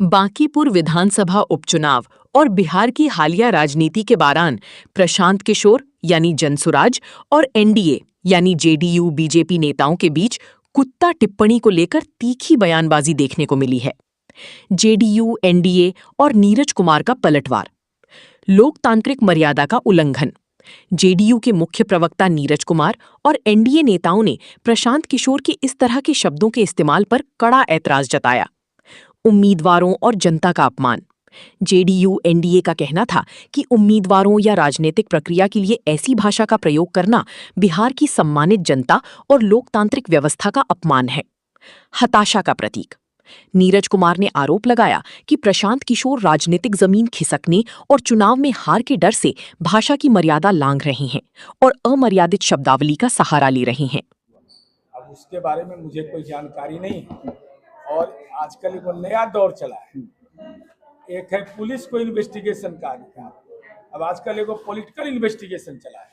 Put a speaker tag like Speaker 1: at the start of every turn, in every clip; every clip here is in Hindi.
Speaker 1: बांकीपुर विधानसभा उपचुनाव और बिहार की हालिया राजनीति के बारान प्रशांत किशोर यानी जनसुराज और एनडीए यानी जेडीयू बीजेपी नेताओं के बीच कुत्ता टिप्पणी को लेकर तीखी बयानबाजी देखने को मिली है। जेडीयू, एनडीए और नीरज कुमार का पलटवार, लोकतांत्रिक मर्यादा का उल्लंघन। जेडीयू के मुख्य प्रवक्ता नीरज कुमार और एनडीए नेताओं ने प्रशांत किशोर के इस तरह के शब्दों के इस्तेमाल पर कड़ा ऐतराज जताया। उम्मीदवारों और जनता का अपमान। जेडीयू एनडीए का कहना था कि उम्मीदवारों या राजनीतिक प्रक्रिया के लिए ऐसी भाषा का प्रयोग करना बिहार की सम्मानित जनता और लोकतांत्रिक व्यवस्था का अपमान है। हताशा का प्रतीक। नीरज कुमार ने आरोप लगाया कि प्रशांत किशोर राजनीतिक जमीन खिसकने और चुनाव में हार के डर से भाषा की मर्यादा लांघ रहे हैं और अमर्यादित शब्दावली का सहारा ले रहे हैं।
Speaker 2: अब उसके बारे में मुझे कोई जानकारी नहीं है और आजकल एक नया दौर चला है, एक है पुलिस को इन्वेस्टिगेशन का अधिकार, अब आजकल एक पॉलिटिकल इन्वेस्टिगेशन चला है।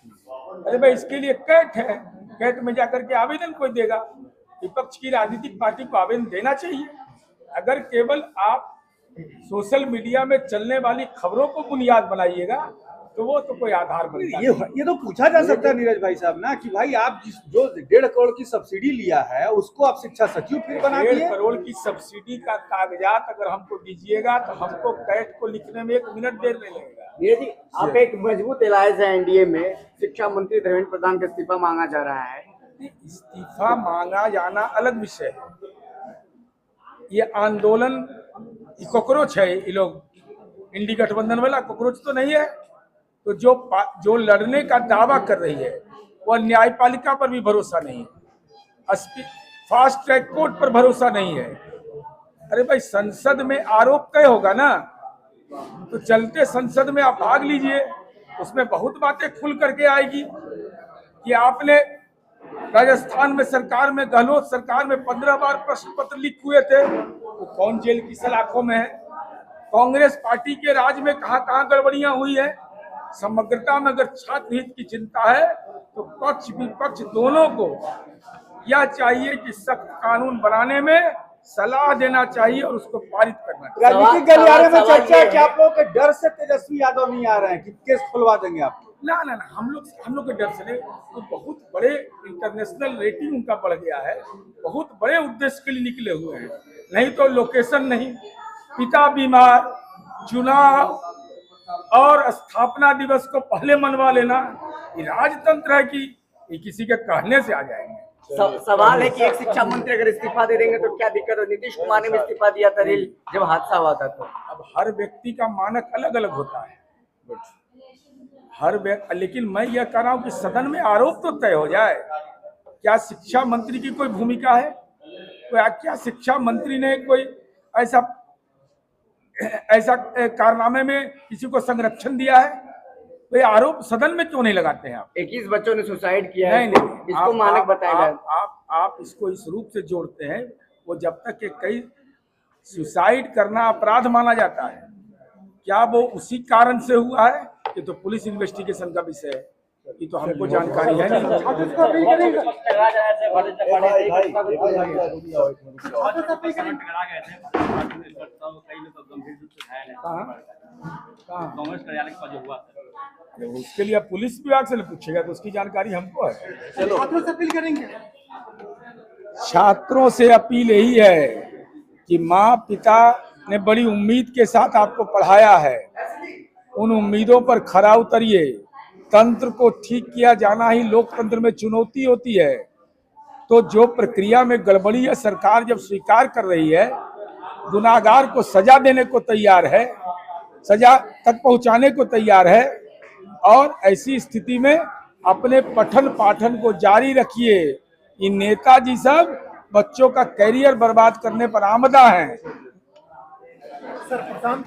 Speaker 2: अरे भाई, इसके लिए कैट है, कैट में जाकर के आवेदन कोई देगा। विपक्ष की राजनीतिक पार्टी को आवेदन देना चाहिए। अगर केवल आप सोशल मीडिया में चलने वाली खबरों को बुनियाद बनाइएगा तो वो तो कोई आधार बनता है।
Speaker 3: ये तो पूछा जा सकता है नीरज भाई साहब ना कि भाई आप जो 1.5 करोड़ की सब्सिडी लिया है उसको आप शिक्षा सचिव फिर बना दिए।
Speaker 2: 1.5 करोड़ की सब्सिडी का कागजात अगर हमको दीजिएगा तो हमको कैट को लिखने में 1 मिनट देर नहीं लगेगा।
Speaker 4: नीरज जी, आप एक मजबूत एलायंस है एनडीए में, शिक्षा मंत्री धर्मेंद्र प्रधान का इस्तीफा मांगा जा रहा है।
Speaker 2: इस्तीफा मांगा जाना अलग विषय है, ये आंदोलन कॉकरोच है। ये लोग इंडी गठबंधन वाला कॉकरोच तो नहीं है। तो जो लड़ने का दावा कर रही है वह न्यायपालिका पर भी भरोसा नहीं है, फास्ट ट्रैक कोर्ट पर भरोसा नहीं है। अरे भाई, संसद में आरोप तय होगा ना, तो चलते संसद में आप भाग लीजिए, उसमें बहुत बातें खुल करके आएगी कि आपने राजस्थान में सरकार में, गहलोत सरकार में 15 बार प्रश्न पत्र लीक हुए थे, वो कौन जेल की सलाखों में है। कांग्रेस पार्टी के राज में कहां गड़बड़ियां हुई है। समग्रता में अगर छात्र हित की चिंता है तो पक्ष विपक्ष दोनों को यह चाहिए कि सख्त कानून बनाने में सलाह देना चाहिए और उसको पारित करना चाहिए।
Speaker 3: राजनीतिक गलियारे में चर्चा है कि आप लोगों के डर से तेजस्वी यादव नहीं आ रहे हैं कि केस खुलवा देंगे आप।
Speaker 2: ना, हम लोग के डर से नहीं। तो बहुत बड़े इंटरनेशनल रेटिंग उनका बढ़ गया है, बहुत बड़े उद्देश्य के लिए निकले हुए हैं। नहीं तो लोकेशन नहीं, पिता बीमार, चुनाव और स्थापना दिवस को पहले मनवा लेना, ये राजतंत्र है कि ये किसी के कहने से आ जाएंगे।
Speaker 4: सवाल है कि एक शिक्षा मंत्री अगर इस्तीफा दे देंगे तो क्या दिक्कत है? नीतीश कुमार ने भी इस्तीफा दिया था रेल जब हादसा हुआ था। तो
Speaker 2: अब हर व्यक्ति का मानक अलग अलग होता है, लेकिन मैं यह कह रहा हूँ कि सदन में आरोप तो तय हो जाए। क्या शिक्षा मंत्री की कोई भूमिका है? क्या शिक्षा मंत्री ने कोई ऐसा कारनामे में किसी को संरक्षण दिया है? तो ये आरोप सदन में क्यों नहीं लगाते हैं आप?
Speaker 4: 21 बच्चों ने सुसाइड किया है।
Speaker 2: नहीं,
Speaker 4: इसको मानक बताया।
Speaker 2: आप इसको इस रूप से जोड़ते हैं, वो जब तक कि कई सुसाइड करना अपराध माना जाता है, क्या वो उसी कारण से हुआ है? ये तो पुलिस इन्वेस्टिगेशन का विषय है, ये तो हमको जानकारी है नहीं। उसके लिए पुलिस विभाग से पूछेगा तो उसकी जानकारी हमको है।
Speaker 3: चलो, छात्रों से अपील करेंगे।
Speaker 2: छात्रों से अपील यही है कि माँ पिता ने बड़ी उम्मीद के साथ आपको पढ़ाया है, उन उम्मीदों पर खरा उतरिए। तंत्र को ठीक किया जाना ही लोकतंत्र में चुनौती होती है। तो जो प्रक्रिया में गड़बड़ी है, सरकार जब स्वीकार कर रही है, गुनाहगार को सजा देने को तैयार है, सजा तक पहुंचाने को तैयार है, और ऐसी स्थिति में अपने पठन पाठन को जारी रखिए। ये नेताजी सब बच्चों का कैरियर बर्बाद करने पर आमदा हैं।